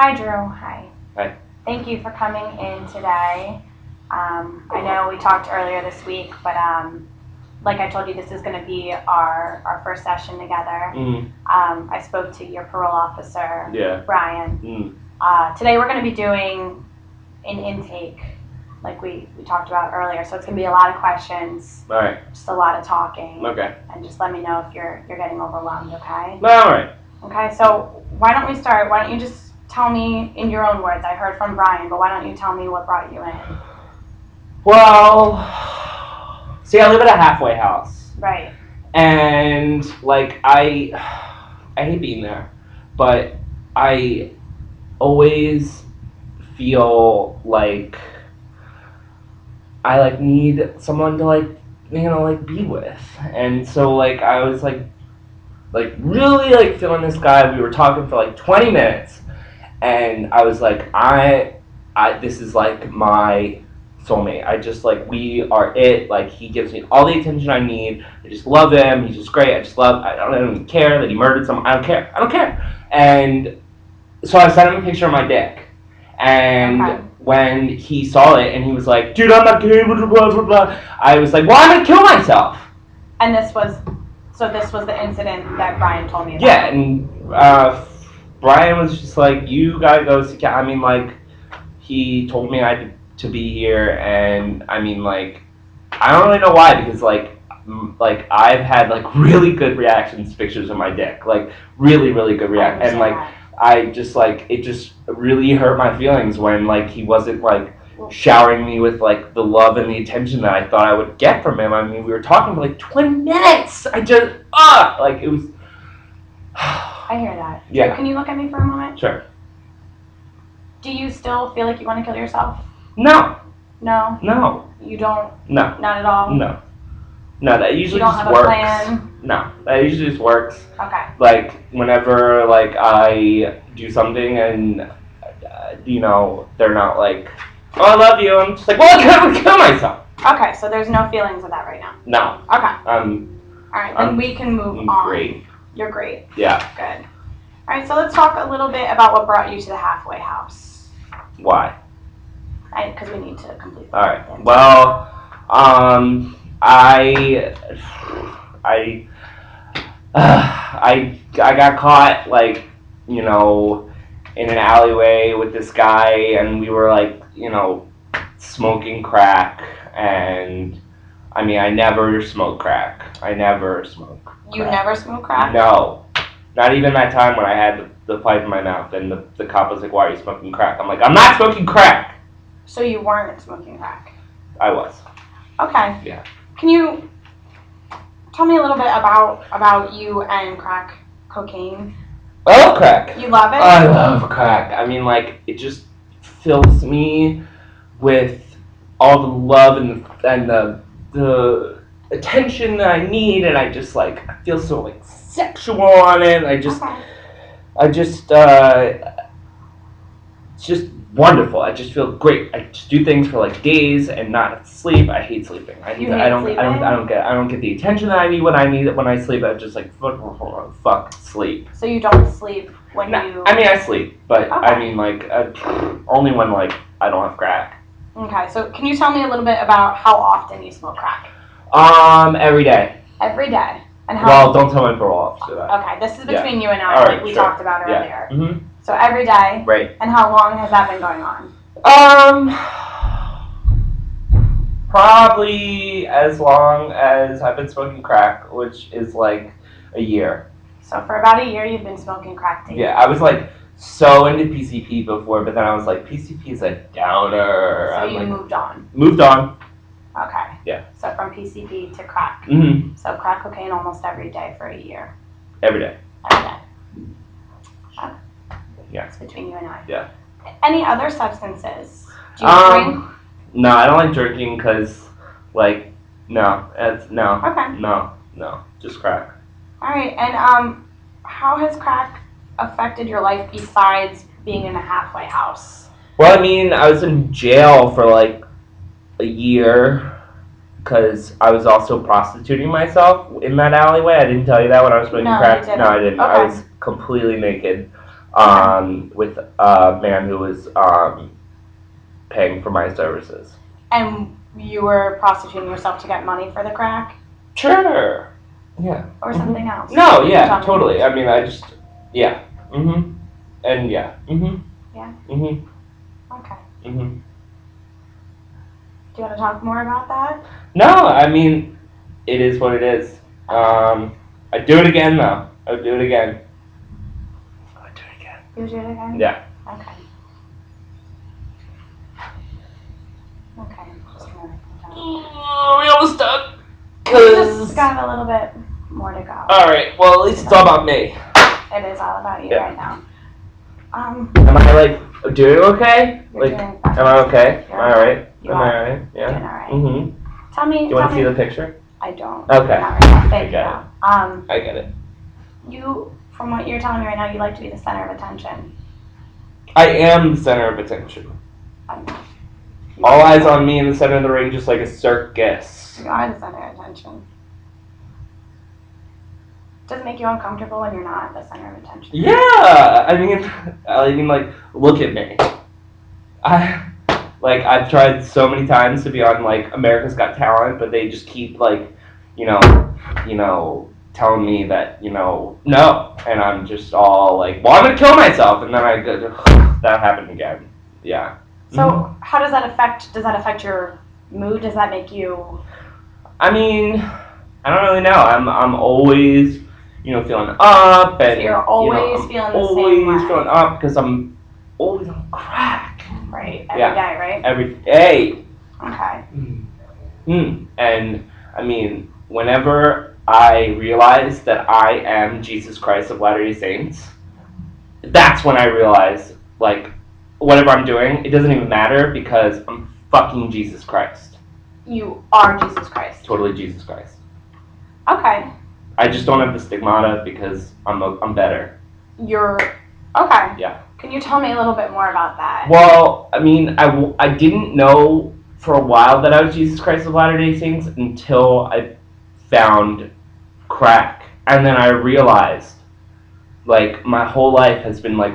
Hi, Drew. Hi. Hi. Thank you for coming in today. I know we talked earlier this week, but like I told you, this is going to be our first session together. I spoke to your parole officer, Brian. Today we're going to be doing an intake, like we talked about earlier. So it's going to be a lot of questions. All right. Just a lot of talking. Okay. And just let me know if you're getting overwhelmed. Okay. All right. Okay. So why don't we start? Why don't you just tell me in your own words? I heard from Brian, but why don't you tell me what brought you in? Well, see, I live at a halfway house. Right. And like I hate being there, but I always feel like I need someone to be with. And so I was really feeling this guy. We were talking for 20 minutes, and I was like, I this is my soulmate. I just we are it. He gives me all the attention I need. I just love him. He's just great. I don't even care that he murdered someone. I don't care. And so I sent him a picture of my dick. And when he saw it and he was like, dude, I'm not gay, blah, blah, blah, blah. I was like, well, I'm going to kill myself. And this was the incident that Brian told me about. Yeah, and Brian was just like, you got to go see, he told me I had to be here, and I don't really know why, because I've had really good reactions to pictures of my dick, really, really good reaction, and I just it just really hurt my feelings when he wasn't showering me with the love and the attention that I thought I would get from him. I mean, we were talking for 20 minutes. I just it was. I hear that. Yeah. So can you look at me for a moment? Sure. Do you still feel like you want to kill yourself? No. No. No. You don't. No. Not at all. No. No, that usually just works. You don't have a plan? No, that usually just works. Okay. Whenever, I do something and, they're not oh, I love you, I'm just well, I gotta kill myself. Okay, so there's no feelings of that right now? No. Okay. Alright, then we can move on. Great. You're great. Yeah. Good. Alright, so let's talk a little bit about what brought you to the halfway house. Why? Because we need to complete the Alright, well, I got caught in an alleyway with this guy, and we were smoking crack, and I never smoke crack. I never smoke crack. You never smoke crack? No. Not even that time when I had the pipe in my mouth, and the cop was like, why are you smoking crack? I'm like, I'm not smoking crack! So you weren't smoking crack? I was. Okay. Yeah. Can you tell me a little bit about you and crack cocaine? I love crack. You love it? I love crack. it just fills me with all the love and the attention that I need, and I just I feel so sexual on it. It's just wonderful. I just feel great. I just do things for days and not sleep. I hate sleeping. I don't get the attention that I need when I sleep. I just fuck sleep. So you don't sleep when you? I sleep, but only when I don't have crack. Okay, so can you tell me a little bit about how often you smoke crack? Every day. Every day. And how? Well, don't tell my parole officer that. Okay, this is between you and I, we talked about earlier. Yeah. Mm-hmm. So every day. Right. And how long has that been going on? Probably as long as I've been smoking crack, which is a year. So for about a year, you've been smoking crack daily. Yeah, I was so into PCP before, but then I was PCP is a downer. So you moved on. Moved on. Okay. Yeah. So from PCP to crack. Mm-hmm. So crack cocaine almost every day for a year. Every day. Every day. Yeah. It's between you and I. Yeah. Any other substances? Do you drink? No, I don't like drinking because, no. Okay. No, just crack. All right, and how has crack affected your life besides being in a halfway house? Well, I was in jail for a year because I was also prostituting myself in that alleyway. I didn't tell you that when I was smoking crack. You didn't. No, I didn't. Okay. I was completely naked. with a man who was paying for my services. And you were prostituting yourself to get money for the crack? Sure. Yeah. Or something else? No, yeah, totally. I mean, yeah. Mm-hmm. And yeah. Mm-hmm. Yeah? Mm-hmm. Okay. Mm-hmm. Do you want to talk more about that? No, I mean, it is what it is. I'd do it again, though. I would do it again. I would do it again. You would do it again? Yeah. Okay. Okay. Just gonna write that down. We almost done. We just got a little bit more to go. Alright, well, at least it's all about me. It is all about you right now. Am I, like, doing okay? You're Like, doing am I okay? You're Am I alright? You Am are. I alright? Yeah. Doing alright. Mm-hmm. Tell me. Do you want to see the picture? I don't. Okay. Not right now. Thank I you. get it. I get it. You, from what you're telling me right now, you like to be the center of attention. I am the center of attention. All eyes on me in the center of the ring, just like a circus. You are the center of attention. Does it make you uncomfortable when you're not the center of attention? Yeah, I mean, like, look at me. I've tried so many times to be on, like, America's Got Talent, but they just keep, like, you know, telling me that, no, and I'm just all like, well, I'm gonna kill myself, and then I go, that happened again. Yeah. So how does that affect your mood? Does that make you? I mean, I don't really know. I'm always, feeling up, and So you're always feeling the same way. Always feeling up because I'm always on crack. Right. Every day, right? Every day. Okay. And I mean, whenever I realize that I am Jesus Christ of Latter-day Saints, that's when I realize, like, whatever I'm doing, it doesn't even matter because I'm fucking Jesus Christ. You are Jesus Christ. Totally Jesus Christ. Okay. I just don't have the stigmata because I'm better. You're okay. Yeah. Can you tell me a little bit more about that? Well, I mean, I didn't know for a while that I was Jesus Christ of Latter-day Saints until I found crack. And then I realized, like, my whole life has been, like,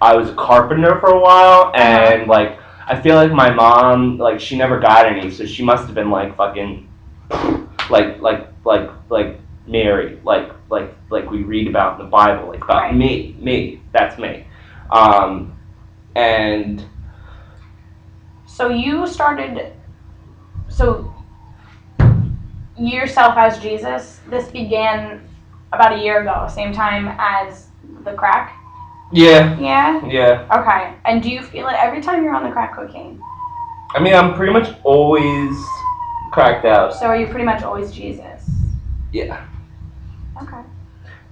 I was a carpenter for a while, and, like, I feel like my mom, like, she never got any, so she must have been, like, fucking, like Mary, like we read about in the Bible, like, about me, that's me. And so you started, yourself as Jesus, this began about a year ago, same time as the crack? Yeah. Yeah? Yeah. Okay. And do you feel it every time you're on the crack cocaine? I mean, I'm pretty much always cracked out. So are you pretty much always Jesus? Yeah. Okay.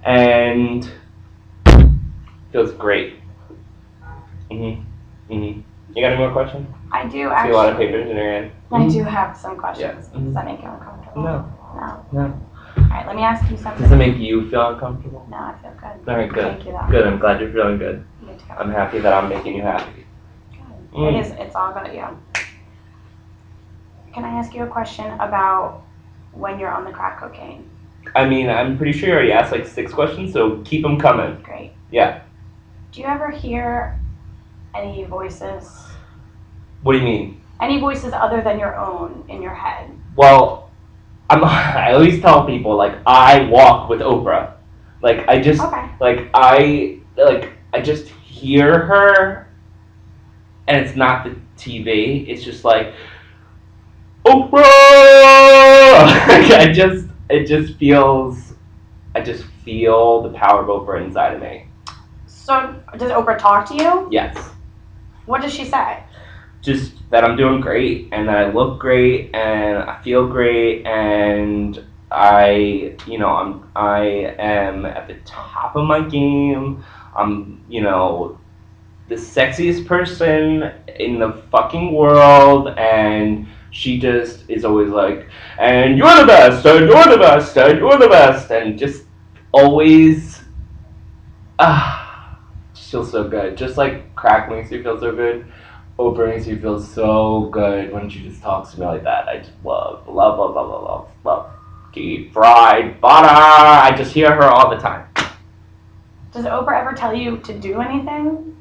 And feels great. You got any more questions? I do I see a lot of papers in your hand. I do have some questions. Yeah. Does that make you uncomfortable? No. All right, let me ask you something. Does it make you feel uncomfortable? No, I feel good. Very good. Thank you, though. Good. I'm glad you're feeling good. You too. I'm happy that I'm making you happy. Good. It's all about you. Can I ask you a question about when you're on the crack cocaine? I mean, I'm pretty sure you already asked like 6 questions, so keep them coming. Great. Yeah. Do you ever hear any voices? What do you mean? Any voices other than your own in your head? Well, I always tell people, like, I walk with Oprah. Like, I just, I just hear her, and it's not the TV. It's just like, Oprah! I just feel the power of Oprah inside of me. So, does Oprah talk to you? Yes. What does she say? Just that I'm doing great, and that I look great, and I feel great, and I am at the top of my game. I'm, the sexiest person in the fucking world, and she just is always like, and you're the best, and you're the best, and you're the best, and just always, just feels so good. Just like crack makes you feel so good, Oprah makes you feel so good when she just talks to me like that. I just love. Deep fried butter. I just hear her all the time. Does Oprah ever tell you to do anything?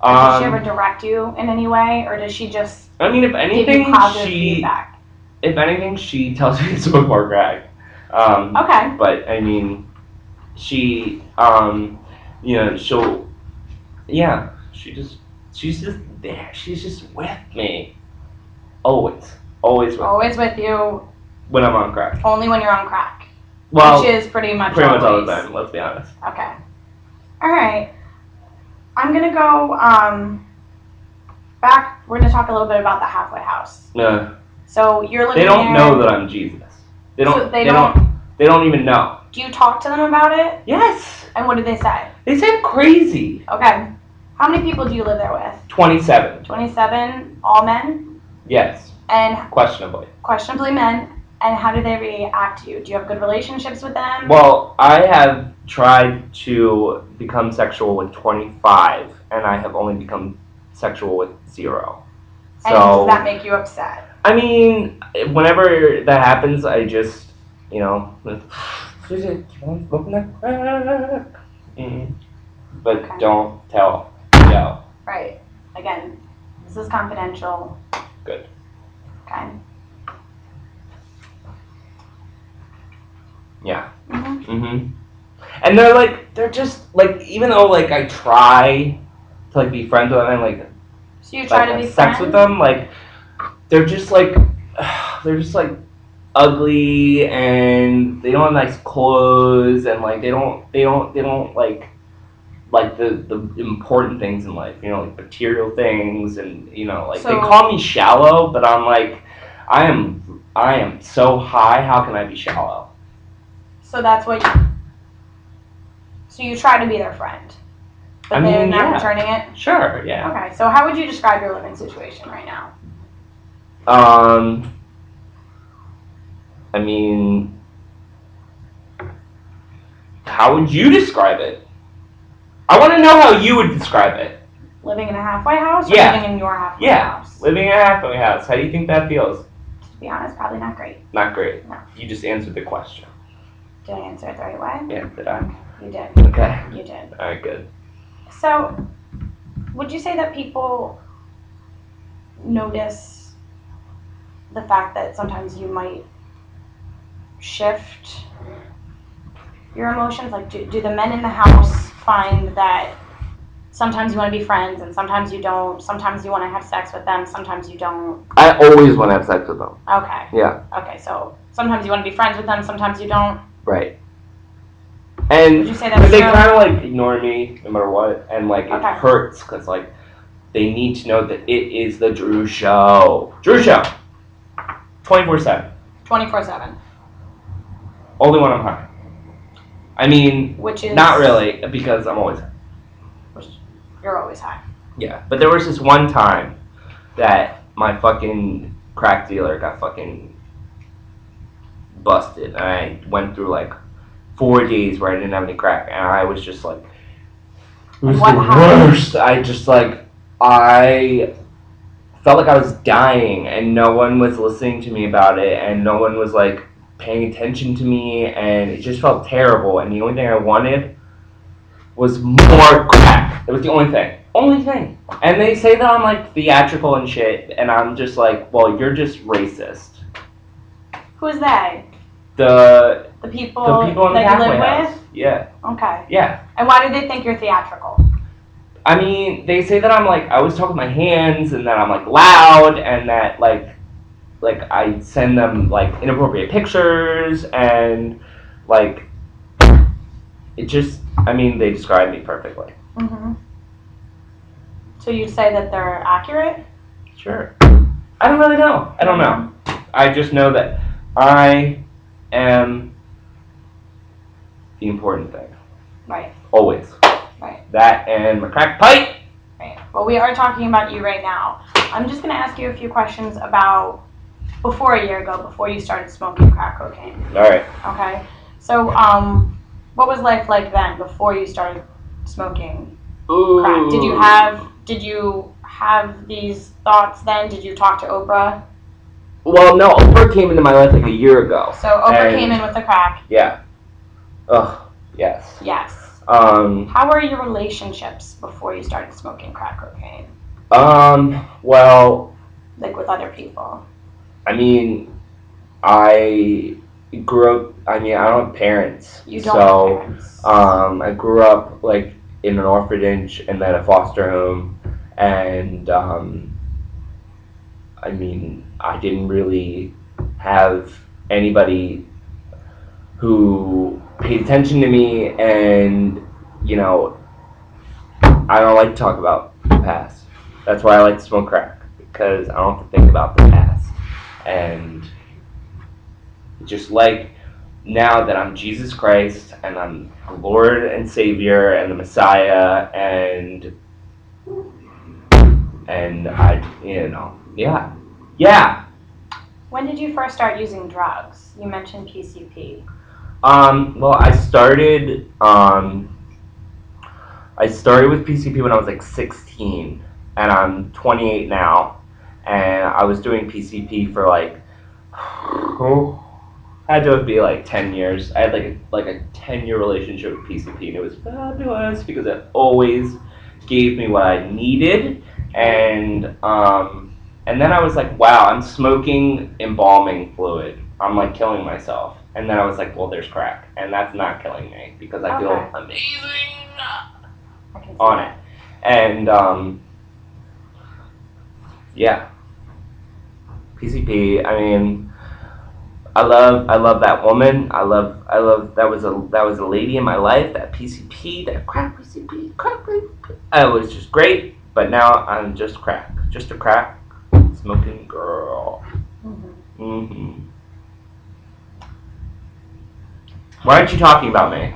Or does she ever direct you in any way, or does she just I mean, if anything, give you positive feedback? If anything, she tells me to smoke more crack. Okay. But I mean, she, you know, she's just there. She's just with me, always with Always with you. When I'm on crack. Only when you're on crack. Well, which is pretty much all the time. Let's be honest. Okay. All right. I'm gonna go back. We're gonna talk a little bit about the halfway house. Yeah. So you're living there. They don't there. know that I'm Jesus. They don't even know. Do you talk to them about it? Yes. And what do they say? They say I'm crazy. Okay. How many people do you live there with? 27. 27, all men? Yes. And questionably men. And how do they react to you? Do you have good relationships with them? Well, I have tried to become sexual with 25, and I have only become sexual with 0. So, and does that make you upset? I mean, whenever that happens, I just, you know, but okay. Don't tell Joe. Right. Again, this is confidential. Good. Okay. Yeah. And they're just like, even though like I try to like be friends with them and like, so you try to be sex friends with them, like they're just like ugly, and they don't have nice clothes, and like they don't like the important things in life, you know, like material things, and you know, like they call me shallow, but I'm like, I am so high, how can I be shallow? So that's what so you try to be their friend, but they're not returning it? Sure, yeah. Okay, so how would you describe your living situation right now? I mean, how would you describe it? I want to know how you would describe it. Living in a halfway house? Or living in your halfway house? Living in a halfway house. How do you think that feels? To be honest, probably not great. Not great? No. You just answered the question. Did I answer it the right way? Yeah, did I? You did. Okay. You did. Alright, good. So, would you say that people notice the fact that sometimes you might shift your emotions? Like, do the men in the house find that sometimes you want to be friends and sometimes you don't, sometimes you want to have sex with them, sometimes you don't? I always want to have sex with them. Okay. Yeah. Okay, so sometimes you want to be friends with them, sometimes you don't? Right. And would you say that's they true? kind of like ignore me no matter what, and like it Okay. hurts because like they need to know that it is the Drew Show. Drew Show. 24/7. 24/7. Only when I'm high. I mean, which is not really, because I'm always high. You're always high. Yeah, but there was this one time that my fucking crack dealer got fucking busted, and I went through like 4 days where I didn't have any crack, and I was just like, it was the worst. I felt like I was dying, and no one was listening to me about it, and no one was like paying attention to me, and it just felt terrible, and the only thing I wanted was more crack. It was the only thing. And they say that I'm like theatrical and shit, and I'm just like, well, you're just racist. Who's they? The people in the that you live house. with? Yeah. Okay. Yeah. And why do they think you're theatrical? I mean, they say that I'm like, I always talk with my hands, and that I'm like loud, and that like I send them like inappropriate pictures, and like it just, I mean, they describe me perfectly. So you'd say that they're accurate? Sure. I don't really know. I don't know. I just know that I am the important thing. Right. Always. Right. That and my crack pipe. Right. Well, we are talking about you right now. I'm just going to ask you a few questions about before a year ago, before you started smoking crack cocaine. All right. Okay. So, what was life like then, before you started smoking crack? Did you have these thoughts then? Did you talk to Oprah? Well, no, Oprah came into my life like a year ago. So Oprah came in with the crack. Yeah. Ugh. Yes. Yes. How were your relationships before you started smoking crack cocaine? Well, Like with other people? I mean, I grew up. I mean, I don't have parents. You don't have parents. I grew up like in an orphanage and then a foster home, and I mean, I didn't really have anybody who paid attention to me, and you know, I don't like to talk about the past. That's why I like to smoke crack, because I don't have to think about the past. And just like now that I'm Jesus Christ and I'm the Lord and Savior and the Messiah, and yeah. When did you first start using drugs? You mentioned PCP. Well, I started with PCP when I was like 16, and I'm 28 now, and I was doing PCP for like, had to be like 10 years. I had like a 10-year relationship with PCP, and it was fabulous because it always gave me what I needed, and then I was like, wow, I'm smoking embalming fluid. I'm like killing myself. And then I was like, well, there's crack, and that's not killing me because I feel amazing on it. And yeah, PCP. I mean, I love that woman. I love that was a lady in my life. That PCP, that crack PCP, crack PCP. It was just great. But now I'm just a crack smoking girl. Why aren't you talking about me?